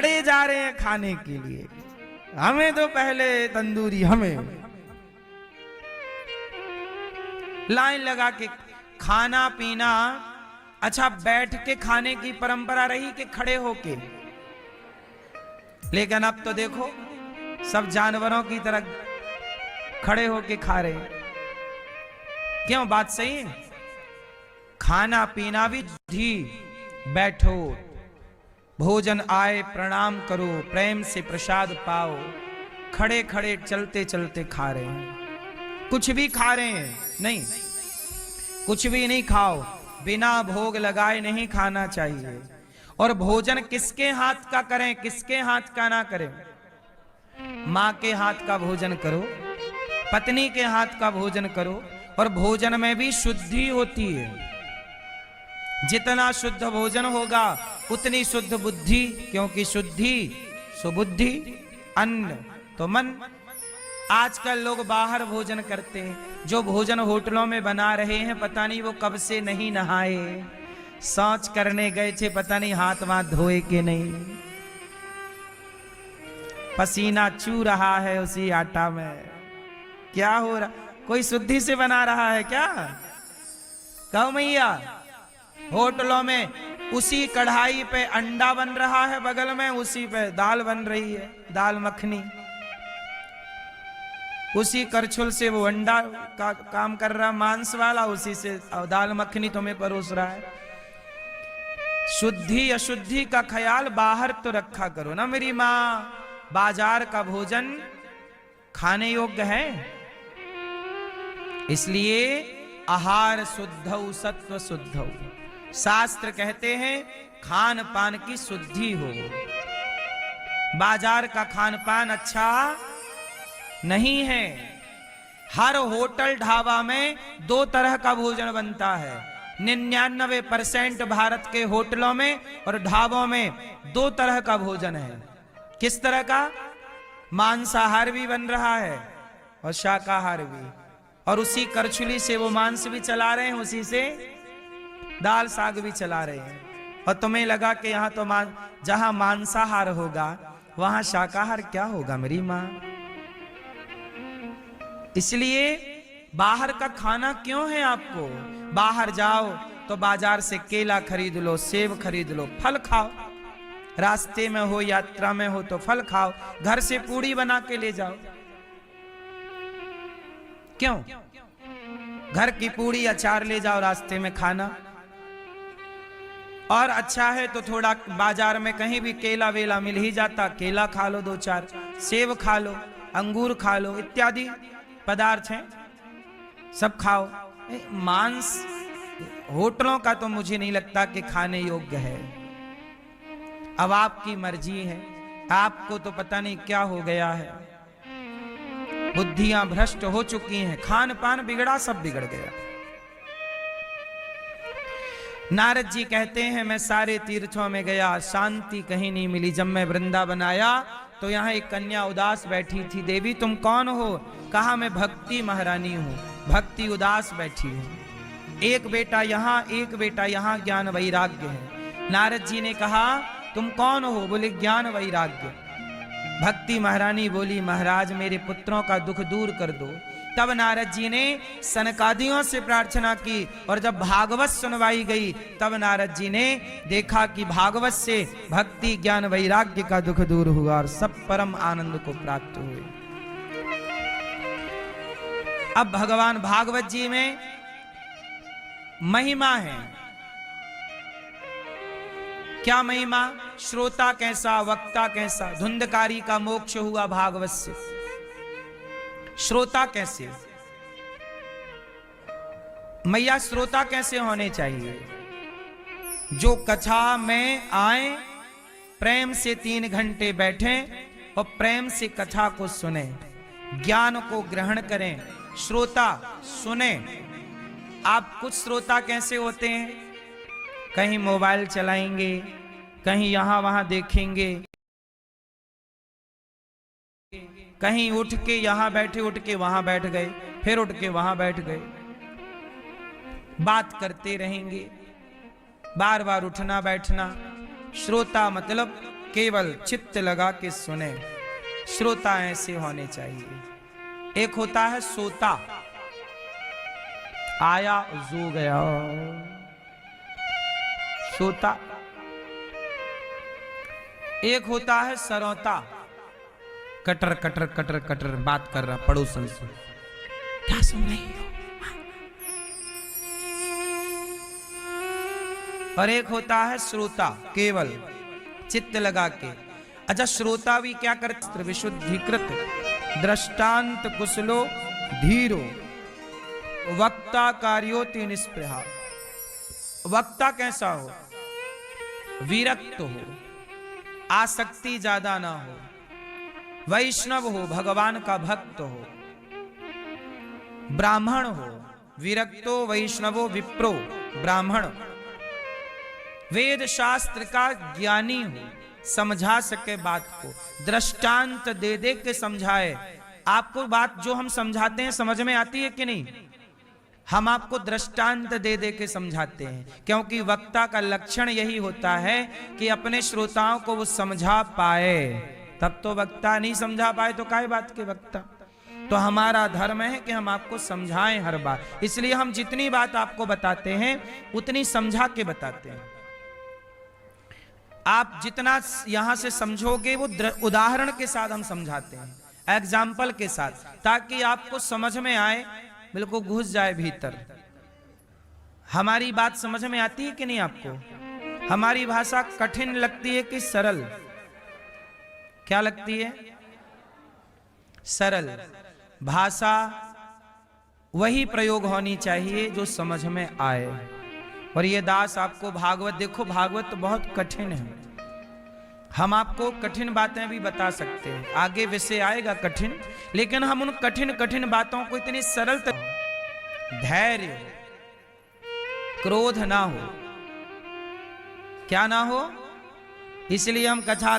खड़े जा रहे हैं खाने के लिए, हमें तो पहले तंदूरी, हमें लाइन लगा के खाना पीना। अच्छा, बैठ के खाने की परंपरा रही कि खड़े होके, लेकिन अब तो देखो सब जानवरों की तरह खड़े होके खा रहे हैं। क्यों? बात सही है। खाना पीना भी धी, बैठो, भोजन आए प्रणाम करो, प्रेम से प्रसाद पाओ। खड़े खड़े चलते चलते खा रहे हैं, कुछ भी खा रहे हैं नहीं, कुछ भी नहीं खाओ, बिना भोग लगाए नहीं खाना चाहिए। और भोजन किसके हाथ का करें, किसके हाथ का ना करें? मां के हाथ का भोजन करो, पत्नी के हाथ का भोजन करो। और भोजन में भी शुद्धि होती है। जितना शुद्ध भोजन होगा उतनी शुद्ध बुद्धि, क्योंकि शुद्धि सुबुद्धि, अन्न तो मन। आजकल लोग बाहर भोजन करते हैं, जो भोजन होटलों में बना रहे हैं पता नहीं वो कब से नहीं नहाए, शौच करने गए थे, पता नहीं हाथ वाथ धोए के नहीं, पसीना चू रहा है उसी आटा में। क्या हो रहा? कोई शुद्धि से बना रहा है क्या? कहो मैया, होटलों में उसी कढ़ाई पे अंडा बन रहा है, बगल में उसी पे दाल बन रही है, दाल मखनी। उसी करछुल से वो अंडा का काम कर रहा मांस वाला, उसी से दाल मखनी तुम्हें परोस रहा है। शुद्धि अशुद्धि का ख्याल बाहर तो रखा करो ना मेरी माँ। बाजार का भोजन खाने योग्य है, इसलिए आहार शुद्धौ सत्व शुद्धौ। शास्त्र कहते हैं खान पान की शुद्धि हो। बाजार का खान पान अच्छा नहीं है। हर होटल ढाबा में दो तरह का भोजन बनता है। 99% भारत के होटलों में और ढाबों में दो तरह का भोजन है। किस तरह का? मांसाहार भी बन रहा है और शाकाहार भी, और उसी करछुली से वो मांस भी चला रहे हैं, उसी से दाल साग भी चला रहे हैं। और तुम्हें लगा कि यहाँ तो जहां मांसाहार होगा वहां शाकाहार क्या होगा मेरी मां? इसलिए बाहर का खाना क्यों है आपको? बाहर जाओ तो बाजार से केला खरीद लो, सेब खरीद लो, फल खाओ। रास्ते में हो, यात्रा में हो तो फल खाओ। घर से पूड़ी बना के ले जाओ। क्यों? घर की पूड़ी अचार ले जाओ रास्ते में खाना। और अच्छा है तो थोड़ा बाजार में कहीं भी केला वेला मिल ही जाता, केला खा लो, 2-4 सेब खा लो, अंगूर खा लो, इत्यादि पदार्थ हैं, सब खाओ। मांस होटलों का तो मुझे नहीं लगता कि खाने योग्य है। अब आपकी मर्जी है, आपको तो पता नहीं क्या हो गया है, बुद्धियां भ्रष्ट हो चुकी हैं, खान पान बिगड़ा, सब बिगड़ गया। नारद जी कहते हैं मैं सारे तीर्थों में गया, शांति कहीं नहीं मिली। जब मैं वृंदावन आया तो यहाँ एक कन्या उदास बैठी थी। देवी तुम कौन हो? कहा मैं भक्ति महारानी हूँ। भक्ति उदास बैठी है, एक बेटा यहाँ एक बेटा यहाँ, ज्ञान वैराग्य है। नारद जी ने कहा तुम कौन हो? बोले ज्ञान वैराग्य। भक्ति महारानी बोली महाराज मेरे पुत्रों का दुख दूर कर दो। तब नारद जी ने सनकादियों से प्रार्थना की, और जब भागवत सुनवाई गई तब नारद जी ने देखा कि भागवत से भक्ति ज्ञान वैराग्य का दुख दूर हुआ और सब परम आनंद को प्राप्त हुए। अब भगवान भागवत जी में महिमा है। क्या महिमा? श्रोता कैसा, वक्ता कैसा। धुंधकारी का मोक्ष हुआ भागवत से। श्रोता कैसे? मैया श्रोता कैसे होने चाहिए? जो कथा में आए, प्रेम से 3 घंटे बैठें और प्रेम से कथा को सुने, ज्ञान को ग्रहण करें। श्रोता सुने। आप कुछ श्रोता कैसे होते हैं? कहीं मोबाइल चलाएंगे, कहीं यहां वहां देखेंगे, कहीं उठ के यहां बैठे, उठ के वहां बैठ गए, फिर उठ के वहां बैठ गए, बात करते रहेंगे, बार बार उठना बैठना। श्रोता मतलब केवल चित्त लगा के सुने। श्रोता ऐसे होने चाहिए। एक होता है सोता, आया जो गया, सोता। एक होता है सरौता, कटर कटर कटर कटर बात कर रहा पड़ोसन से, क्या सुन रही हो। और एक होता है श्रोता, केवल चित्त लगा के। अच्छा, श्रोता भी क्या करते? विशुद्धिकृत दृष्टांत कुशलो धीरो वक्ता कार्योति निस्पृहा। वक्ता कैसा हो? विरक्त हो, आसक्ति ज्यादा ना हो, वैष्णव हो, भगवान का भक्त हो, ब्राह्मण हो, विरक्तो वैष्णवो विप्रो ब्राह्मण, वेद शास्त्र का ज्ञानी हो, समझा सके बात को, दृष्टांत दे दे के समझाए। आपको बात जो हम समझाते हैं समझ में आती है कि नहीं? हम आपको दृष्टांत दे दे के समझाते हैं, क्योंकि वक्ता का लक्षण यही होता है कि अपने श्रोताओं को वो समझा पाए। तब तो वक्ता, नहीं समझा पाए तो काय बात के वक्ता। तो हमारा धर्म है कि हम आपको समझाएं हर बार, इसलिए हम जितनी बात आपको बताते हैं उतनी समझा के बताते हैं। आप जितना यहां से समझोगे वो उदाहरण के साथ हम समझाते हैं, एग्जाम्पल के साथ, ताकि आपको समझ में आए, बिल्कुल घुस जाए भीतर। हमारी बात समझ में आती है कि नहीं आपको? हमारी भाषा कठिन लगती है कि सरल? क्या लगती है? सरल भाषा वही प्रयोग होनी चाहिए जो समझ में आए। और ये दास आपको भागवत, देखो भागवत तो बहुत कठिन है, हम आपको कठिन बातें भी बता सकते हैं, आगे विषय आएगा कठिन, लेकिन हम उन कठिन कठिन बातों को इतनी सरल धैर्य, क्रोध ना हो, क्या ना हो। इसलिए हम कथा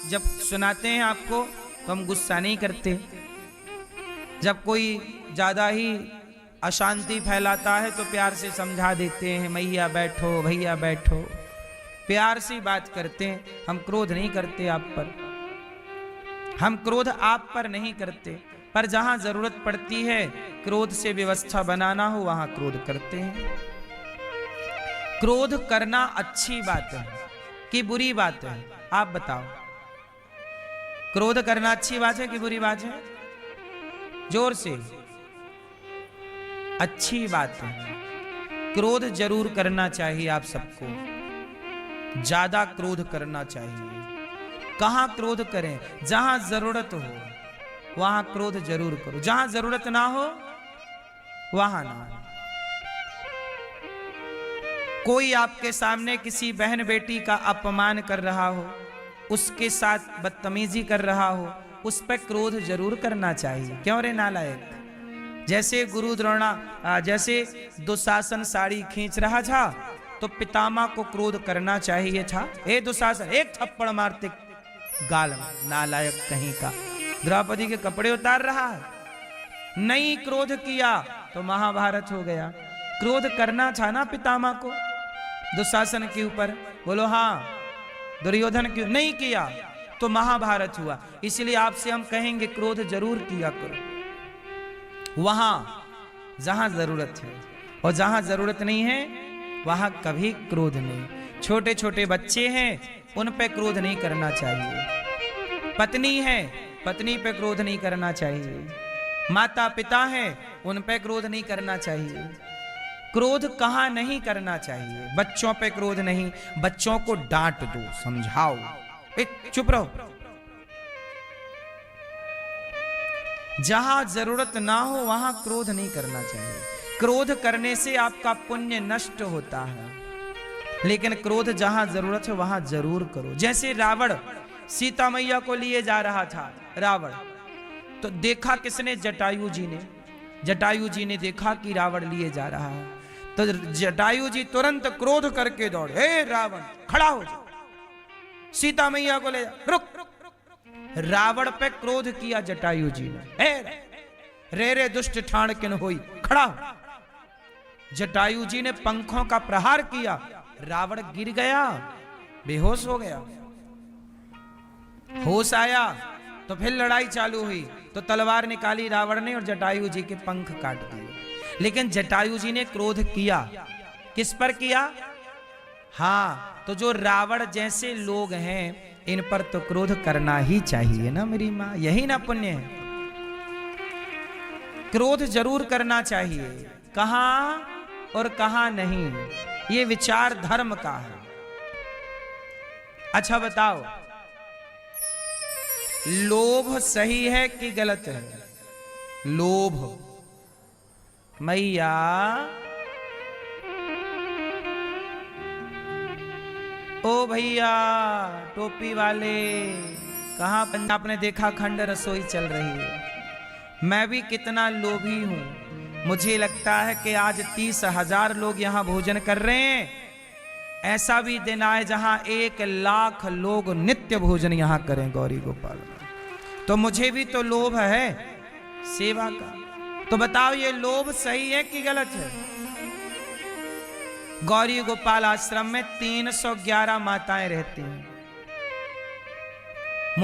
जब सुनाते हैं आपको तो हम गुस्सा नहीं करते। जब कोई ज्यादा ही अशांति फैलाता है तो प्यार से समझा देते हैं, मैया बैठो, भैया बैठो, प्यार से बात करते हैं। हम क्रोध नहीं करते आप पर, हम क्रोध आप पर नहीं करते, पर जहां जरूरत पड़ती है क्रोध से व्यवस्था बनाना हो वहां क्रोध करते हैं। क्रोध करना अच्छी बात है कि बुरी बात है? आप बताओ, क्रोध करना अच्छी बात है कि बुरी बात है? जोर से। अच्छी बात है। क्रोध जरूर करना चाहिए आप सबको, ज्यादा क्रोध करना चाहिए। कहां क्रोध करें? जहां जरूरत हो वहां क्रोध जरूर करो, जहां जरूरत ना हो वहां ना हो। कोई आपके सामने किसी बहन बेटी का अपमान कर रहा हो, उसके साथ बदतमीजी कर रहा हो, उस पर क्रोध जरूर करना चाहिए। क्यों रे नालायक? जैसे गुरु द्रोणा, जैसे दुशासन साड़ी खींच रहा था तो पितामह को क्रोध करना चाहिए था। ए दुशासन, एक थप्पड़ मारते गाल में, नालायक कहीं का। द्रौपदी के कपड़े उतार रहा है, नहीं क्रोध किया तो महाभारत हो गया। क्रोध करना था ना पितामह को दुशासन के ऊपर, बोलो हाँ। दुर्योधन क्यों नहीं किया तो महाभारत हुआ। इसलिए आपसे हम कहेंगे क्रोध जरूर किया करो वहां जहां जरूरत है, और जहां जरूरत नहीं है वहां कभी क्रोध नहीं। छोटे छोटे बच्चे हैं उन पे क्रोध नहीं करना चाहिए। पत्नी है, पत्नी पे क्रोध नहीं करना चाहिए। माता पिता है, उन पे क्रोध नहीं करना चाहिए। क्रोध कहां नहीं करना चाहिए? बच्चों पे क्रोध नहीं, बच्चों को डांट दो, समझाओ, चुप रहो। जहां जरूरत ना हो वहां क्रोध नहीं करना चाहिए। क्रोध करने से आपका पुण्य नष्ट होता है, लेकिन क्रोध जहां जरूरत है वहां जरूर करो। जैसे रावण सीता मैया को लिए जा रहा था, रावण तो देखा किसने? जटायु जी ने। जटायु जी ने देखा कि रावण लिए जा रहा है तो जटायु जी तुरंत क्रोध करके दौड़े, हे रावण खड़ा हो जा, सीता मैया को ले जा। रुक, रावण पे क्रोध किया जटायु जी ने, रे रे दुष्ट ठाण किन होई, खड़ा हो। जटायु जी ने पंखों का प्रहार किया, रावण गिर गया, बेहोश हो गया। होश आया तो फिर लड़ाई चालू हुई, तो तलवार निकाली रावण ने और जटायु जी के पंख काट दिए। लेकिन जटायु जी ने क्रोध किया, किस पर किया? हाँ, तो जो रावण जैसे लोग हैं इन पर तो क्रोध करना ही चाहिए ना मेरी माँ, यही ना पुण्य है। क्रोध जरूर करना चाहिए, कहां और कहां नहीं, ये विचार धर्म का है। अच्छा बताओ, लोभ सही है कि गलत है? लोभ, मैया ओ भैया टोपी वाले, कहां पंजाब ने देखा खंड रसोई चल रही है। मैं भी कितना लोभी हूं, मुझे लगता है कि आज 30,000 लोग यहां भोजन कर रहे हैं। ऐसा भी दिन आए जहां 1,00,000 लोग नित्य भोजन यहां करें गौरी गोपाल। तो मुझे भी तो लोभ है सेवा का। तो बताओ ये लोभ सही है कि गलत है? गौरी गोपाल आश्रम में 311 माताएं रहती हैं।